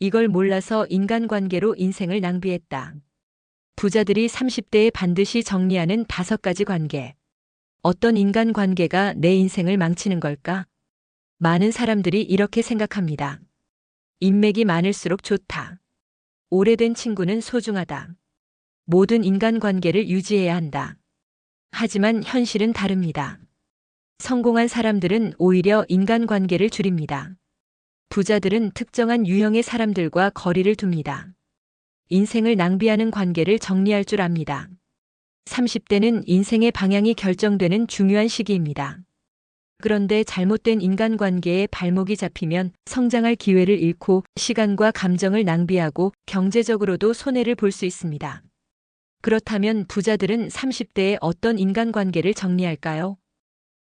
이걸 몰라서 인간관계로 인생을 낭비했다. 부자들이 30대에 반드시 정리하는 5가지 관계. 어떤 인간관계가 내 인생을 망치는 걸까? 많은 사람들이 이렇게 생각합니다. 인맥이 많을수록 좋다. 오래된 친구는 소중하다. 모든 인간관계를 유지해야 한다. 하지만 현실은 다릅니다. 성공한 사람들은 오히려 인간관계를 줄입니다. 부자들은 특정한 유형의 사람들과 거리를 둡니다. 인생을 낭비하는 관계를 정리할 줄 압니다. 30대는 인생의 방향이 결정되는 중요한 시기입니다. 그런데 잘못된 인간관계에 발목이 잡히면 성장할 기회를 잃고 시간과 감정을 낭비하고 경제적으로도 손해를 볼 수 있습니다. 그렇다면 부자들은 30대에 어떤 인간관계를 정리할까요?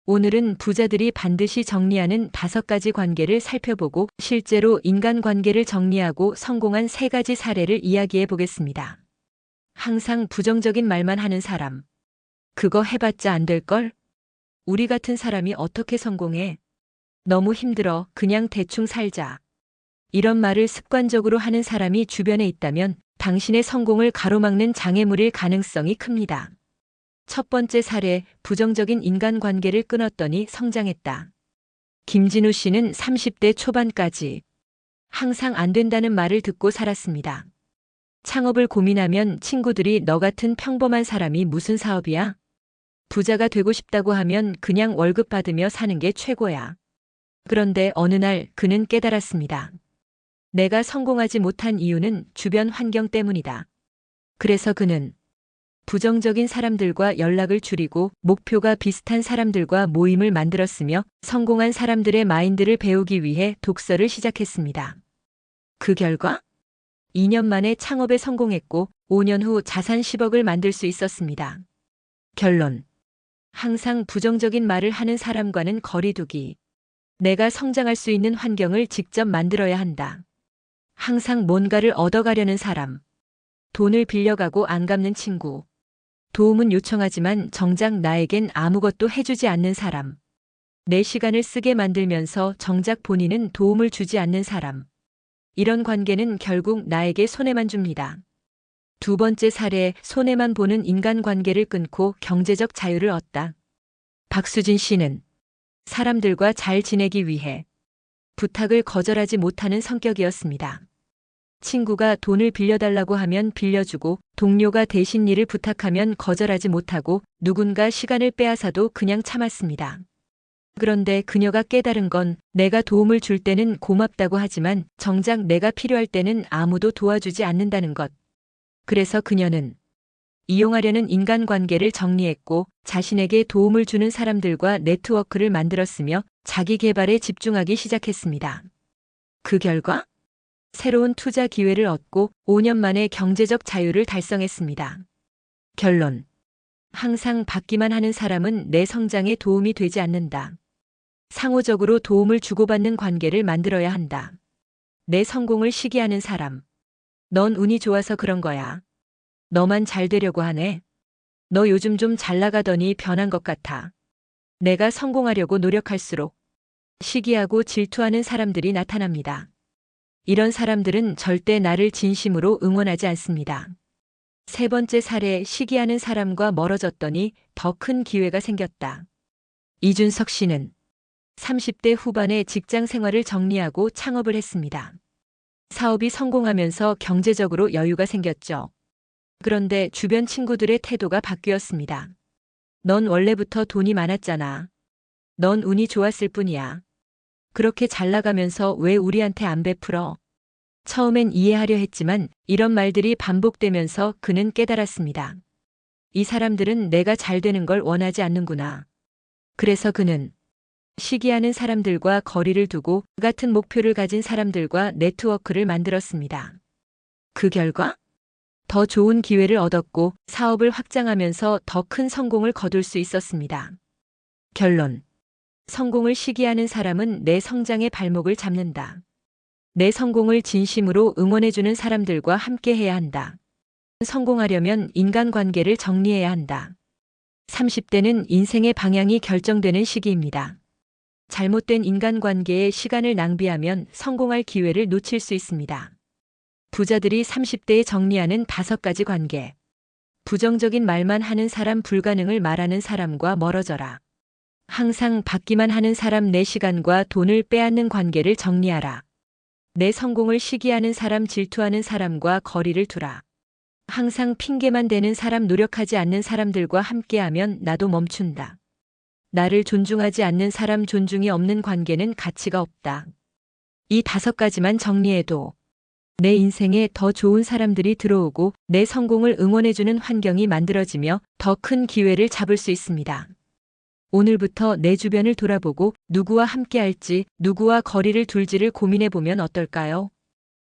오늘은 부자들이 반드시 정리하는 5가지 관계를 살펴보고 실제로 인간관계를 정리하고 성공한 3가지 사례를 이야기해 보겠습니다. 항상 부정적인 말만 하는 사람. 그거 해봤자 안 될걸? 우리 같은 사람이 어떻게 성공해? 너무 힘들어. 그냥 대충 살자. 이런 말을 습관적으로 하는 사람이 주변에 있다면 당신의 성공을 가로막는 장애물일 가능성이 큽니다. 첫 번째 사례, 부정적인 인간관계를 끊었더니 성장했다. 김진우 씨는 30대 초반까지 항상 안 된다는 말을 듣고 살았습니다. 창업을 고민하면 친구들이 너 같은 평범한 사람이 무슨 사업이야? 부자가 되고 싶다고 하면 그냥 월급 받으며 사는 게 최고야. 그런데 어느 날 그는 깨달았습니다. 내가 성공하지 못한 이유는 주변 환경 때문이다. 그래서 그는 부정적인 사람들과 연락을 줄이고 목표가 비슷한 사람들과 모임을 만들었으며 성공한 사람들의 마인드를 배우기 위해 독서를 시작했습니다. 그 결과 2년 만에 창업에 성공했고 5년 후 자산 10억을 만들 수 있었습니다. 결론. 항상 부정적인 말을 하는 사람과는 거리 두기. 내가 성장할 수 있는 환경을 직접 만들어야 한다. 항상 뭔가를 얻어가려는 사람. 돈을 빌려가고 안 갚는 친구. 도움은 요청하지만 정작 나에겐 아무것도 해주지 않는 사람. 내 시간을 쓰게 만들면서 정작 본인은 도움을 주지 않는 사람. 이런 관계는 결국 나에게 손해만 줍니다. 두 번째 사례, 손해만 보는 인간관계를 끊고 경제적 자유를 얻다. 박수진 씨는 사람들과 잘 지내기 위해 부탁을 거절하지 못하는 성격이었습니다. 친구가 돈을 빌려달라고 하면 빌려주고 동료가 대신 일을 부탁하면 거절하지 못하고 누군가 시간을 빼앗아도 그냥 참았습니다. 그런데 그녀가 깨달은 건 내가 도움을 줄 때는 고맙다고 하지만 정작 내가 필요할 때는 아무도 도와주지 않는다는 것. 그래서 그녀는 이용하려는 인간관계를 정리했고 자신에게 도움을 주는 사람들과 네트워크를 만들었으며 자기 개발에 집중하기 시작했습니다. 그 결과 새로운 투자 기회를 얻고 5년 만에 경제적 자유를 달성했습니다. 결론. 항상 받기만 하는 사람은 내 성장에 도움이 되지 않는다. 상호적으로 도움을 주고받는 관계를 만들어야 한다. 내 성공을 시기하는 사람. 넌 운이 좋아서 그런 거야. 너만 잘 되려고 하네. 너 요즘 좀 잘 나가더니 변한 것 같아. 내가 성공하려고 노력할수록 시기하고 질투하는 사람들이 나타납니다. 이런 사람들은 절대 나를 진심으로 응원하지 않습니다. 세 번째 사례, 시기하는 사람과 멀어졌더니 더 큰 기회가 생겼다. 이준석 씨는 30대 후반에 직장 생활을 정리하고 창업을 했습니다. 사업이 성공하면서 경제적으로 여유가 생겼죠. 그런데 주변 친구들의 태도가 바뀌었습니다. 넌 원래부터 돈이 많았잖아. 넌 운이 좋았을 뿐이야. 그렇게 잘 나가면서 왜 우리한테 안 베풀어? 처음엔 이해하려 했지만 이런 말들이 반복되면서 그는 깨달았습니다. 이 사람들은 내가 잘 되는 걸 원하지 않는구나. 그래서 그는 시기하는 사람들과 거리를 두고 같은 목표를 가진 사람들과 네트워크를 만들었습니다. 그 결과 더 좋은 기회를 얻었고 사업을 확장하면서 더 큰 성공을 거둘 수 있었습니다. 결론. 성공을 시기하는 사람은 내 성장의 발목을 잡는다. 내 성공을 진심으로 응원해주는 사람들과 함께 해야 한다. 성공하려면 인간관계를 정리해야 한다. 30대는 인생의 방향이 결정되는 시기입니다. 잘못된 인간관계에 시간을 낭비하면 성공할 기회를 놓칠 수 있습니다. 부자들이 30대에 정리하는 5가지 관계. 부정적인 말만 하는 사람, 불가능을 말하는 사람과 멀어져라. 항상 받기만 하는 사람, 내 시간과 돈을 빼앗는 관계를 정리하라. 내 성공을 시기하는 사람, 질투하는 사람과 거리를 두라. 항상 핑계만 대는 사람, 노력하지 않는 사람들과 함께하면 나도 멈춘다. 나를 존중하지 않는 사람, 존중이 없는 관계는 가치가 없다. 이 5가지만 정리해도 내 인생에 더 좋은 사람들이 들어오고 내 성공을 응원해주는 환경이 만들어지며 더 큰 기회를 잡을 수 있습니다. 오늘부터 내 주변을 돌아보고 누구와 함께할지, 누구와 거리를 둘지를 고민해보면 어떨까요?